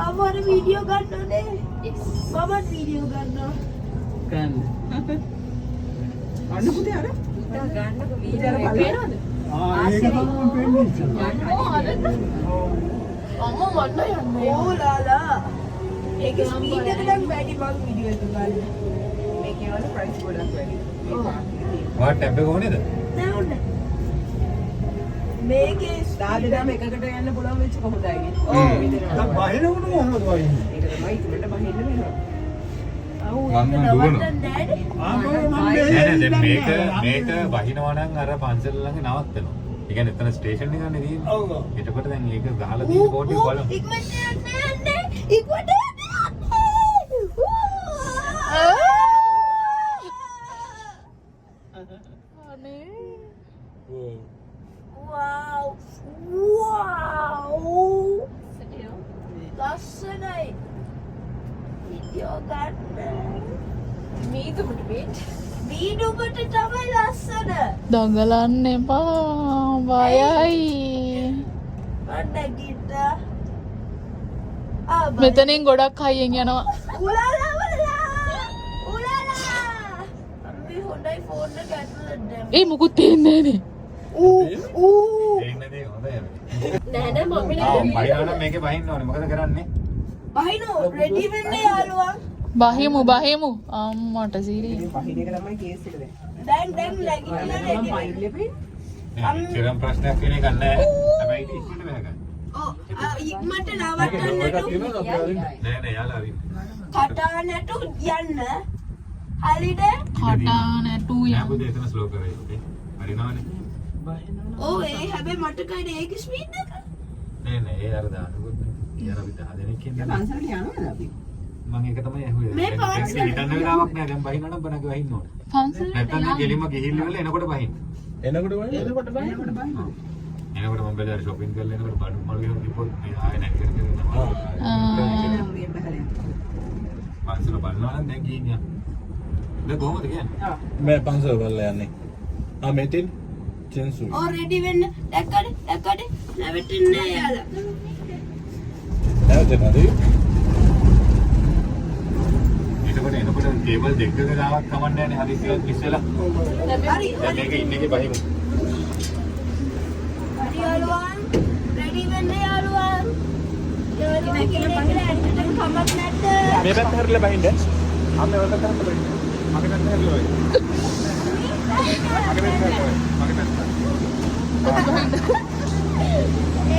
අමර video ගන්නනේ. මමත් video ගන්නවා. ගන්න. අන්න පුතේ අර ගන්නකො වීඩියෝ එක පේනවද? ඒක තමයි පෙන්නේ. අම්මා මන්න යන්නේ. ඕ ලාලා. ඒක ස්පීඩ් එක නම් වැඩි මං වීඩියෝ එක ගන්න. මේකේ වල ප්‍රයිස් ගොඩක් වැඩි. වාට් ටැබ් එක ඕනේද? නෑ උන්න. මේකේ දාදෙනාම එකකට යන්න පුළුවන් වෙච්ච කොහොමදයි. දැන් බහිනකොට මොනවද වයින්නේ? ඒක තමයි ඉක්මනට බහින්න වෙනවා. අවු මම ඒක දුවනවා. නවත්තන්නේ නෑනේ. නෑ නෑ දැන් මේක බහිනවා නම් අර පන්සල ළඟ නවත්තනවා. ඒ කියන්නේ එතන ස්ටේෂන් එක ගන්න තියෙන්නේ. ඔව්. එතකොට දැන් ඒක ගහලා තියෙන බෝඩ් එක බලමු. ඉක්මනට යන්නේ. ඉක්මනට යන්නේ. Wow! Wow! ලස්සනයි. වීඩියෝ ගන්න. මීදුමට බේට්. වීඩියෝකට තමයි ලස්සන. දඟලන්න එපා බයයි. අන්න ගිට. මෙතනින් ගොඩක් හයියෙන් යනවා. උලාලා උලාලා. උලාලා. අපි හොඳයි ෆෝන් එක ඇතුළට දැම්මා. ඒ මුකුත් තේන්නේ නෑනේ. ඌ තේින්නේ නැහැ හොඳයි. නෑ නෑ මම බහිනවා නම් මේකේ බහින්න ඕනේ. මොකද කරන්නේ? බහිනෝ රෙඩි වෙන්න යාළුවා. බහිමු අම්මට සිරි. මේ බහින එක තමයි කේස් එක දැන්. දැන් නැගිටලා මම රෙඩි වෙන්න. බහින්න ලෙපේ. නෑ චිරම් ප්‍රශ්නයක් කියන එක නැහැ. හැබැයි ඉතින් ඉක්මනට වැහගන්න. ඔව් ඉක්මනට නවත්තන්නට නෑ නෑ යාලා අරින්න. කටානට යන්න. හරිද? කටා නැටු නෑ යම්. පුතේ එතන ස්ලෝ කරේ පුතේ. හරිනවනේ. ඔව් ඒ හැබැයි මට කයිද ඒක ස්පීඩ් එක? නෑ නෑ ඒ අර දානකොත් නේ. අපි 10 දෙනෙක් ඉන්නේ. පන්සලට යනවද අපි? මම ඒක තමයි ඇහුවේ. මේ පන්සල- හිතන්න වෙලාවක් නෑ. දැන් බහිනවා නම් බනක වහින්න ඕනේ. පන්සලට නැත්තම් දැන් ගෙලින්ම ගිහිල්ලා වෙලා එනකොට බහින්න. එනකොට වයින්නේ. එනකොට බහිනවා. එනකොට මම බැලුවා ෂොපින් කරලා එනකොට බඩු මල් ගෙනත් කිව්වොත් මේ ආයෙ නැගගෙන තමයි. එනම් මේ බහලා. පන්සල බලනවා නම් දැන් ගිහින් යන්න. දැන් කොහොමද කියන්නේ? මේ පන්සල බලලා යන්නේ. මෙතෙන් චෙන්සුයි. ඔව් රෙඩි වෙන්න. දැක්කද? නැවෙටින්නේ යාලා. නැවතනද? එනකොට කේබල් දෙකක ගාවක් කමන්නේ නැහැ හදිසියක් ඉස්සෙලා. හරි දැන් මේක ඉන්නේ කි බහිමු. හරි යාළුවා. රෙඩි වෙන්න යාළුවා. යාළුවා කියලා ඇත්තටම කමක් නැද්ද? මේ පැත්ත හැරිලා බහින්න. අම්මේ ඔය පැත්ත හැරිලා බහින්න. මගේ පැත්ත හැරිලා බහින්න. මගේ පැත්ත හැරිලා බහින්න. මගේ පැත්ත.